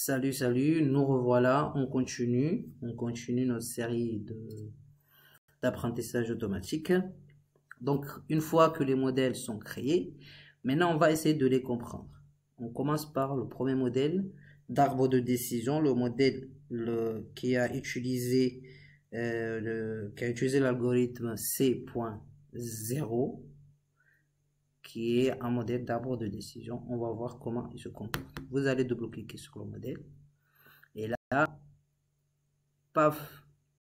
Salut, nous revoilà, on continue notre série d'apprentissage automatique. Donc, une fois que les modèles sont créés, maintenant on va essayer de les comprendre. On commence par le premier modèle d'arbre de décision, le modèle qui a utilisé l'algorithme C.0, qui est un modèle d'arbre de décision. On va voir comment il se comporte. Vous allez double-cliquer sur le modèle. Et là, paf,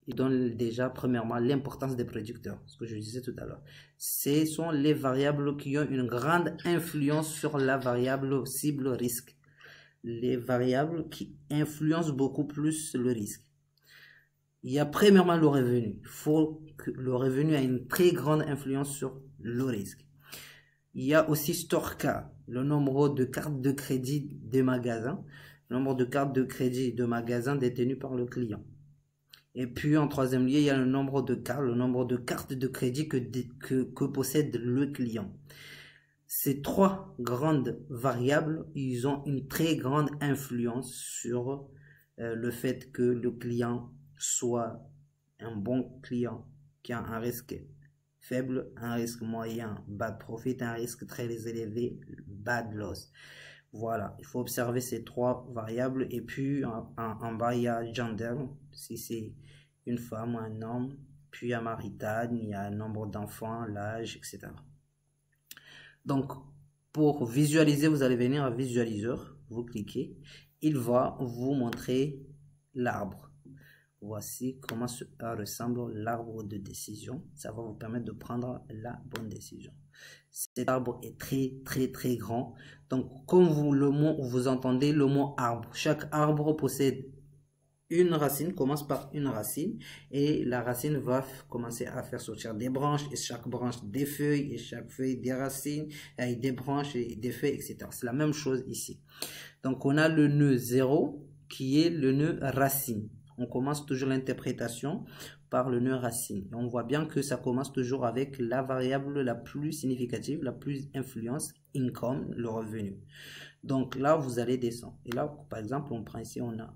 il donne déjà premièrement l'importance des prédicteurs, ce que je disais tout à l'heure. Ce sont les variables qui ont une grande influence sur la variable cible risque. Les variables qui influencent beaucoup plus le risque. Il y a premièrement le revenu. Il faut que le revenu ait une très grande influence sur le risque. Il y a aussi Storecar, le nombre de cartes de crédit des magasins, le nombre de cartes de crédit de magasins détenues par le client. Et puis en troisième lieu, il y a le nombre de cartes de crédit que possède le client. Ces trois grandes variables, ils ont une très grande influence sur le fait que le client soit un bon client qui a un risque faible, un risque moyen, bad profit, un risque très élevé, bad loss. Voilà, il faut observer ces trois variables. Et puis en bas, il y a gender, si c'est une femme ou un homme. Puis il y a marital, il y a un nombre d'enfants, l'âge, etc. Donc, pour visualiser, vous allez venir à visualiseur, vous cliquez, il va vous montrer l'arbre. Voici comment ressemble l'arbre de décision. Ça va vous permettre de prendre la bonne décision. Cet arbre est très grand. Donc, comme vous entendez le mot arbre, chaque arbre possède une racine, commence par une racine, et la racine va commencer à faire sortir des branches, et chaque branche des feuilles, et chaque feuille des racines, et des branches et des feuilles, etc. C'est la même chose ici. Donc, on a le nœud 0 qui est le nœud racine. On commence toujours l'interprétation par le nœud racine. Et on voit bien que ça commence toujours avec la variable la plus significative, la plus influence, income, le revenu. Donc là, vous allez descendre. Et là, par exemple, on prend ici, on a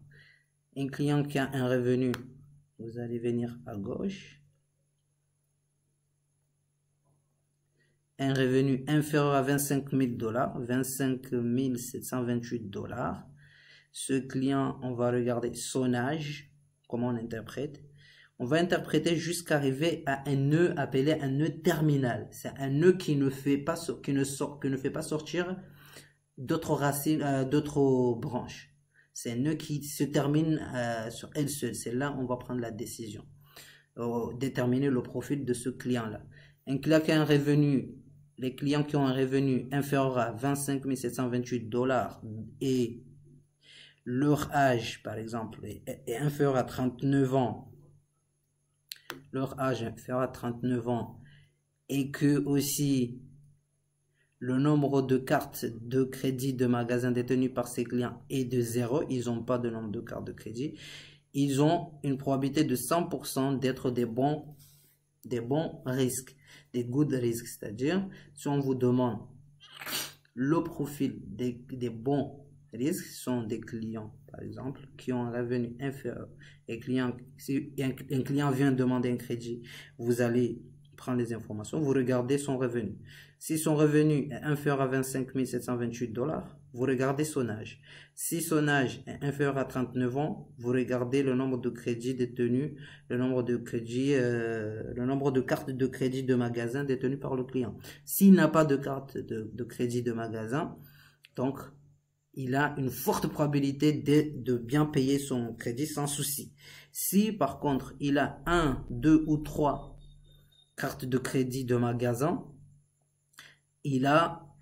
un client qui a un revenu. Vous allez venir à gauche. Un revenu inférieur à 25 000 $, 25 728 $. Ce client, on va regarder son âge, comment on interprète. On va interpréter jusqu'à arriver à un nœud appelé un nœud terminal. C'est un nœud qui ne fait pas sortir d'autres racines, d'autres branches. C'est un nœud qui se termine sur elle seule. C'est là où on va prendre la décision. Déterminer le profil de ce client-là. Un client qui a un revenu, les clients qui ont un revenu inférieur à 25 728 $ et leur âge, par exemple, est inférieur à 39 ans, leur âge est inférieur à 39 ans, et que aussi le nombre de cartes de crédit de magasins détenues par ces clients est de 0, ils n'ont pas de nombre de cartes de crédit, ils ont une probabilité de 100% d'être des bons risques, des good risks, c'est-à-dire si on vous demande le profil des bons risques, sont des clients, par exemple, qui ont un revenu inférieur. Si un client vient demander un crédit, vous allez prendre les informations, vous regardez son revenu. Si son revenu est inférieur à 25 728 $, vous regardez son âge. Si son âge est inférieur à 39 ans, vous regardez le nombre de crédits détenus, le nombre de cartes de crédit de magasin détenues par le client. S'il n'a pas de carte de crédit de magasin, donc il a une forte probabilité de bien payer son crédit sans souci. Si par contre il a 1, 2 ou 3 cartes de crédit de magasin, il a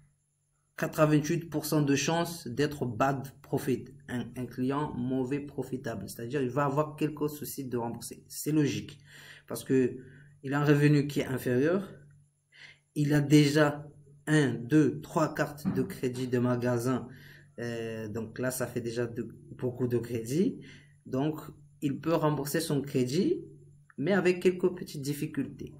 88% de chances d'être bad profit, un client mauvais profitable. C'est-à-dire il va avoir quelques soucis de rembourser. C'est logique parce que il a un revenu qui est inférieur, il a déjà 1, 2, 3 cartes de crédit de magasin. Donc là, ça fait déjà beaucoup de crédit. Donc, il peut rembourser son crédit, mais avec quelques petites difficultés.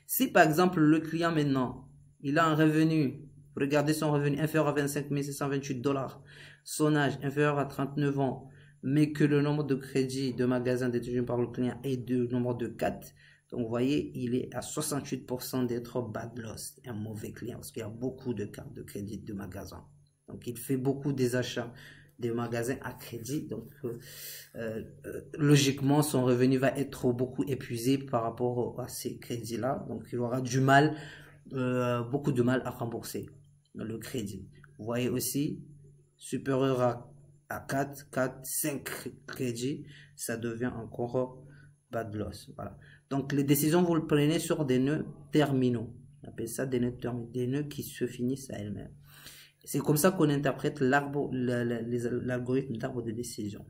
Si par exemple, le client maintenant, il a un revenu, regardez son revenu inférieur à 25 728 $, son âge inférieur à 39 ans, mais que le nombre de crédits de magasins détenus par le client est de nombre de 4. Donc, vous voyez, il est à 68% d'être bad loss, un mauvais client, parce qu'il y a beaucoup de cartes de crédit de magasins. Donc, il fait beaucoup des achats des magasins à crédit. Donc, logiquement, son revenu va être beaucoup épuisé par rapport à ces crédits-là. Donc, il aura du mal, beaucoup de mal à rembourser le crédit. Vous voyez aussi, supérieur à 4, 5 crédits, ça devient encore bad loss. Voilà. Donc, les décisions, vous le prenez sur des nœuds terminaux. On appelle ça des nœuds terminaux, des nœuds qui se finissent à elles-mêmes. C'est comme ça qu'on interprète l'algorithme d'arbre de décision.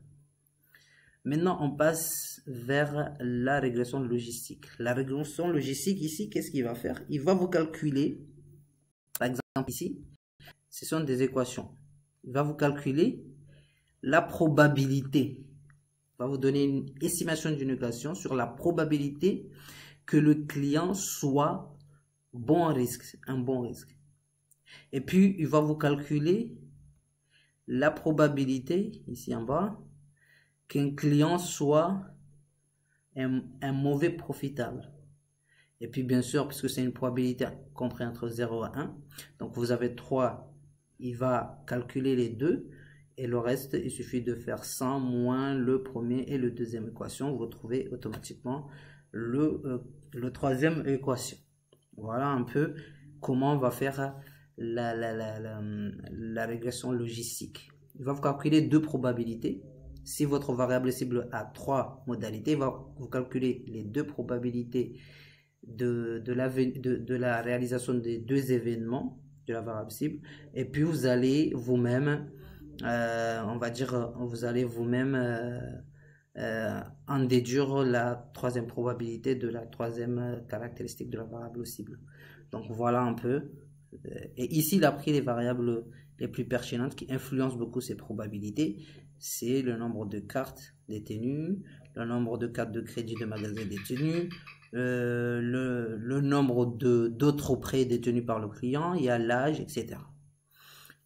Maintenant, on passe vers la régression logistique. La régression logistique, ici, qu'est-ce qu'il va faire? Il va vous calculer, par exemple ici, ce sont des équations. Il va vous calculer la probabilité. Il va vous donner une estimation d'une équation sur la probabilité que le client soit bon en risque, un bon risque. Et puis, il va vous calculer la probabilité, ici en bas, qu'un client soit un mauvais profitable. Et puis, bien sûr, puisque c'est une probabilité comprise entre 0 et 1, donc vous avez 3, il va calculer les deux, et le reste, il suffit de faire 100 moins le premier et le deuxième équation, vous trouvez automatiquement le troisième équation. Voilà un peu comment on va faire la régression logistique. Il va vous calculer deux probabilités. Si votre variable cible a 3 modalités, il va vous calculer les deux probabilités de la réalisation des deux événements de la variable cible. Et puis vous allez vous-même, on va dire, vous allez vous-même en déduire la troisième probabilité de la troisième caractéristique de la variable cible. Donc voilà un peu. Et ici, il a pris les variables les plus pertinentes qui influencent beaucoup ces probabilités. C'est le nombre de cartes détenues, le nombre de cartes de crédit de magasin détenues, le nombre d'autres prêts détenus par le client, il y a l'âge, etc.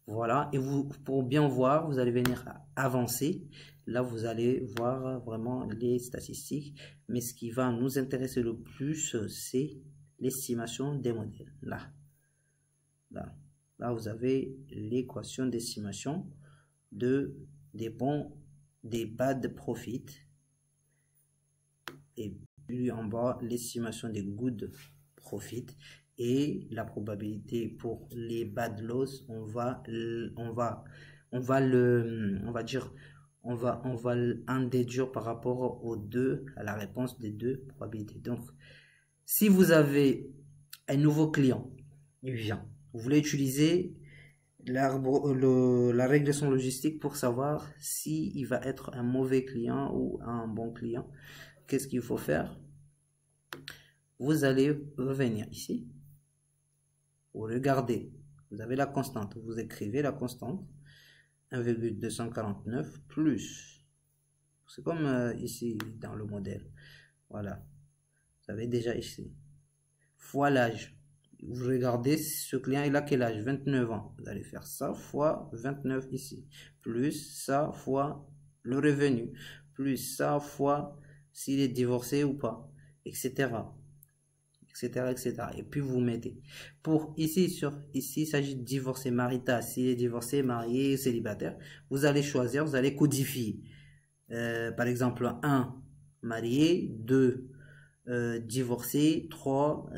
Voilà, et vous, pour bien voir, vous allez venir avancer. Là, vous allez voir vraiment les statistiques. Mais ce qui va nous intéresser le plus, c'est l'estimation des modèles. Là, vous avez l'équation d'estimation des bad profit. Et puis en bas, l'estimation des good profit. Et la probabilité pour les bad loss, on va en déduire par rapport à la réponse des deux probabilités. Donc, si vous avez un nouveau client, il vient, vous voulez utiliser la régression logistique pour savoir s'il va être un mauvais client ou un bon client. Qu'est-ce qu'il faut faire? Vous allez revenir ici. Vous regardez, vous avez la constante, vous écrivez la constante 1,249 plus, c'est comme ici dans le modèle, voilà, vous avez déjà ici, fois l'âge. Vous regardez ce client, il a quel âge? 29 ans. Vous allez faire ça fois 29 ici, plus ça fois le revenu, plus ça fois s'il est divorcé ou pas, etc. etc. Et puis vous mettez. Pour ici, il s'agit de divorcé marital. S'il est divorcé, marié, célibataire, vous allez choisir, vous allez codifier. Par exemple, 1, marié, 2, divorcé, 3,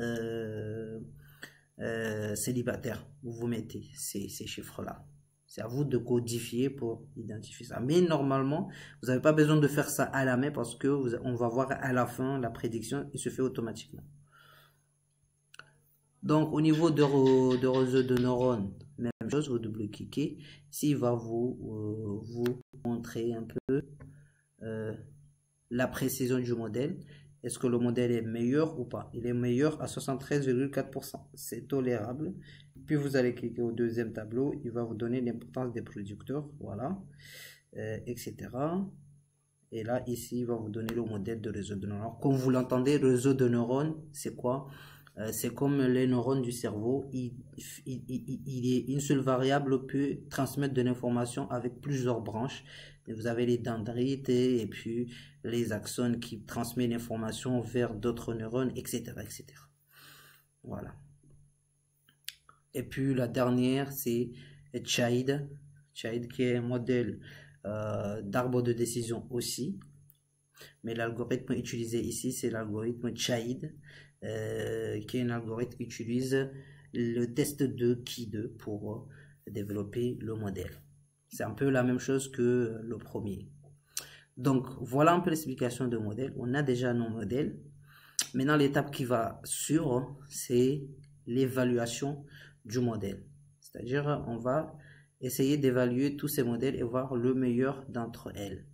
célibataire. Vous mettez ces chiffres-là. C'est à vous de codifier pour identifier ça. Mais normalement, vous n'avez pas besoin de faire ça à la main parce que on va voir à la fin la prédiction, il se fait automatiquement. Donc, au niveau de réseau de neurones, même chose, vous double-cliquez. Ici, il va vous montrer un peu la précision du modèle. Est-ce que le modèle est meilleur ou pas? Il est meilleur à 73,4%. C'est tolérable. Puis, vous allez cliquer au deuxième tableau. Il va vous donner l'importance des producteurs. Voilà. Etc. Et là, ici, il va vous donner le modèle de réseau de neurones. Alors, comme vous l'entendez, réseau de neurones, c'est quoi? C'est comme les neurones du cerveau. Une seule variable peut transmettre de l'information avec plusieurs branches. Et vous avez les dendrites et puis les axones qui transmettent l'information vers d'autres neurones, etc., etc. Voilà. Et puis la dernière, c'est CHAID. CHAID qui est un modèle d'arbre de décision aussi. Mais l'algorithme utilisé ici, c'est l'algorithme CHAID, qui est un algorithme qui utilise le test de Key2 pour développer le modèle. C'est un peu la même chose que le premier. Donc, voilà un peu l'explication de modèle. On a déjà nos modèles. Maintenant, l'étape qui va suivre, c'est l'évaluation du modèle. C'est-à-dire, on va essayer d'évaluer tous ces modèles et voir le meilleur d'entre elles.